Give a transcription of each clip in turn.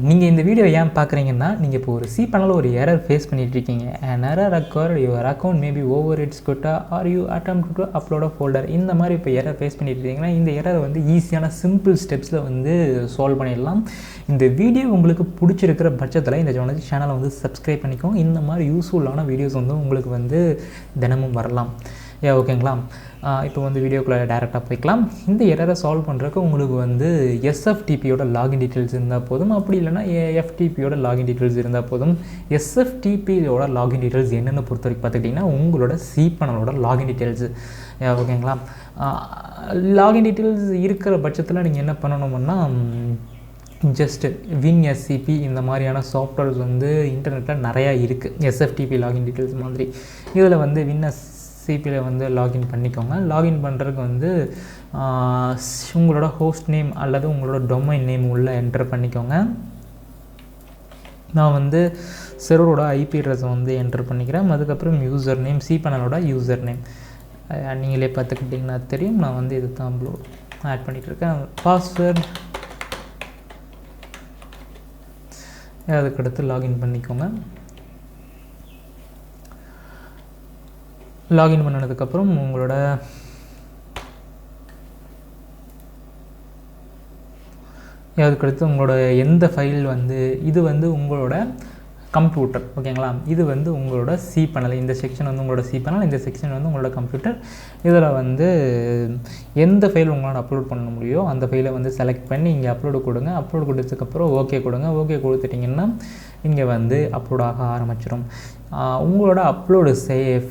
நீங்கள் இந்த வீடியோ ஏன் பார்க்குறீங்கன்னா, நீங்கள் இப்போ ஒரு சி பேனலில் ஒரு எரர் ஃபேஸ் பண்ணிகிட்ருக்கீங்க. an error occurred, your account may be over its quota or you attempt to upload a folder. இந்த மாதிரி இப்போ எரர் ஃபேஸ் பண்ணிட்டு இருக்கீங்கன்னா, இந்த எரர் வந்து ஈஸியான சிம்பிள் ஸ்டெப்ஸில் வந்து சால்வ் பண்ணிடலாம். இந்த வீடியோ உங்களுக்கு பிடிச்சிருக்கிற பட்சத்தில் இந்த சேனலை வந்து சப்ஸ்கிரைப் பண்ணிக்கோங்க. இந்த மாதிரி யூஸ்ஃபுல்லான வீடியோஸ் வந்து உங்களுக்கு வந்து தினமும் வரலாம். ஓகேங்களா? இப்போ வந்து வீடியோக்குள்ளே டேரெக்டாக போய்க்கலாம். இந்த எரரை சால்வ் பண்ணுறதுக்கு உங்களுக்கு வந்து எஸ்எஃப்டிபியோட லாகின் டீட்டெயில்ஸ் இருந்தால் போதும். அப்படி இல்லைனா எஃப்டிபியோட லாகின் டீட்டெயில்ஸ் இருந்தால் போதும். எஸ்எஃப்டிபியோட லாகின் டீட்டெயில்ஸ் என்னென்னு பொறுத்த வரைக்கும் பார்த்துக்கிட்டிங்கன்னா, உங்களோட சி பேனலோட லாகின் டீட்டெயில்ஸு. ஓகேங்களா? லாகின் டீட்டெயில்ஸ் இருக்கிற பட்சத்தில் நீங்கள் என்ன பண்ணணும்னா, ஜஸ்ட்டு WinSCP இந்த மாதிரியான சாஃப்ட்வேர்ஸ் வந்து இன்டர்நெட்டில் நிறையா இருக்குது. எஸ்எஃப்டிபி லாகின் டீட்டெயில்ஸ் மாதிரி இதில் வந்து WinSCPயில் வந்து லாகின் பண்ணிக்கோங்க. லாகின் பண்ணுறதுக்கு வந்து உங்களோட ஹோஸ்ட் நேம் அல்லது உங்களோட டொமைன் நேம் உள்ளே என்டர் பண்ணிக்கோங்க. நான் வந்து சர்வரோட ஐபி அட்ரஸை வந்து என்டர் பண்ணிக்கிறேன். அதுக்கப்புறம் யூசர் நேம், சி பேனலோட யூசர் நேம் நீங்களே பார்த்துக்கிட்டிங்கன்னா தெரியும். நான் வந்து இது தான் ஆட் பண்ணிகிட்ருக்கேன். பாஸ்வேர்ட் அதுக்கடுத்து லாகின் பண்ணிக்கோங்க. லாகின் பண்ணதுக்கப்புறம் உங்களோட அதுக்கடுத்து உங்களோட எந்த ஃபைல் வந்து இது வந்து உங்களோட கம்ப்யூட்டர். ஓகேங்களா? இது வந்து உங்களோட சி பேனல். இந்த செக்ஷன் வந்து உங்களோட சி பேனல், இந்த செக்ஷன் வந்து உங்களோட கம்ப்யூட்டர். இதில் வந்து எந்த ஃபைல் உங்களால் அப்லோட் பண்ண முடியும் அந்த ஃபைலை வந்து செலக்ட் பண்ணி இங்கே அப்லோடு கொடுங்க. அப்லோடு கொடுத்ததுக்கப்புறம் ஓகே கொடுங்க. ஓகே கொடுத்துட்டிங்கன்னா இங்கே வந்து அப்லோட் ஆக ஆரம்பிச்சிடும். உங்களோட அப்லோடு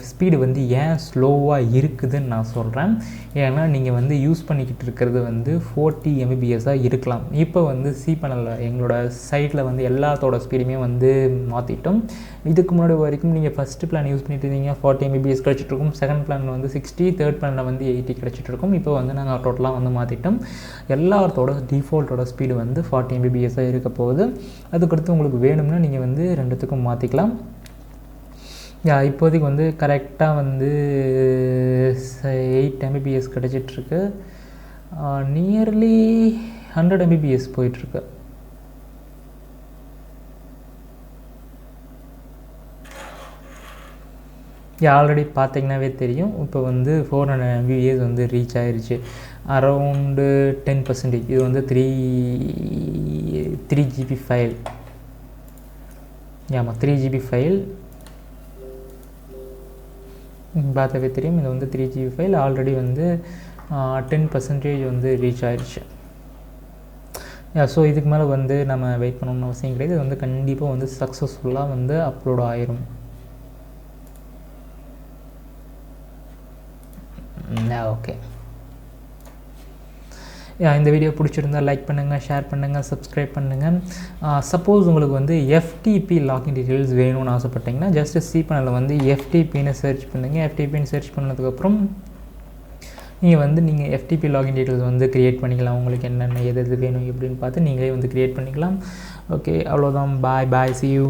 ஸ்பீடு வந்து ஏன் ஸ்லோவாக இருக்குதுன்னு நான் சொல்கிறேன். ஏன்னா நீங்கள் வந்து யூஸ் பண்ணிக்கிட்டு இருக்கிறது வந்து 40 Mbps இருக்கலாம். இப்போ வந்து சி பேனலில் எங்களோட சைட்டில் வந்து எல்லாத்தோட ஸ்பீடுமே வந்து மாற்றிட்டோம். இதுக்கு முன்னாடி வரைக்கும் நீங்கள் ஃபஸ்ட்டு பிளான் யூஸ் பண்ணிட்டு இருந்தீங்க 40 Mbps கிடச்சிட்ருக்கும். செகண்ட் பிளானில் வந்து 60, தேர்ட் பிளானில் வந்து 80 கிடச்சிட்ருக்கும். இப்போ வந்து நாங்கள் டோட்டலாக வந்து மாற்றிட்டோம். எல்லாத்தோட டிஃபால்ட்டோட ஸ்பீடு வந்து 40 Mbps இருக்க போகுது. அதுக்கடுத்து உங்களுக்கு வேணும்னா நீங்கள் வந்து ரெண்டுத்துக்கும் மாற்றிக்கலாம். இப்போதைக்கு வந்து கரெக்டாக வந்து 8 Mbps கிடச்சிட்ருக்கு. நியர்லி 100 Mbps போயிட்டுருக்கு. ஆல்ரெடி பார்த்தீங்கன்னாவே தெரியும். இப்போ வந்து 400 Mbps வந்து ரீச் ஆகிருச்சு. அரவுண்டு 10%. இது வந்து 3 GB ஃபைல். 3 GB ஃபைல் பார்த்தாவே தெரியும். இது வந்து 3 GB ஃபைல் ஆல்ரெடி வந்து 10% வந்து ரீச் ஆகிடுச்சு. ஸோ இதுக்கு மேலே வந்து நம்ம வெயிட் பண்ணணும்னு அவசியம் கிடையாது. இது வந்து கண்டிப்பாக வந்து சக்ஸஸ்ஃபுல்லாக வந்து அப்லோட் ஆயிரும். ஓகே, இந்த வீடியோ பிடிச்சிருந்தால் லைக் பண்ணுங்கள், ஷேர் பண்ணுங்கள், சப்ஸ்கிரைப் பண்ணுங்கள். சப்போஸ் உங்களுக்கு வந்து எஃப்டிபி லாகின் டீட்டெயில்ஸ் வேணும்னு ஆசைப்பட்டீங்கன்னா ஜஸ்ட்டு சி பேனலில் வந்து எஃப்டிபின்னு சர்ச் பண்ணுங்கள். எஃப்டிபின்னு சர்ச் பண்ணதுக்கப்புறம் நீங்கள் எஃப்டிபி லாகின் டீட்டெயில்ஸ் வந்து க்ரியேட் பண்ணிக்கலாம். உங்களுக்கு என்னென்ன எது வேணும் எப்படின்னு பார்த்து நீங்களே வந்து க்ரியேட் பண்ணிக்கலாம். ஓகே, அவ்வளோதான். பாய், see you.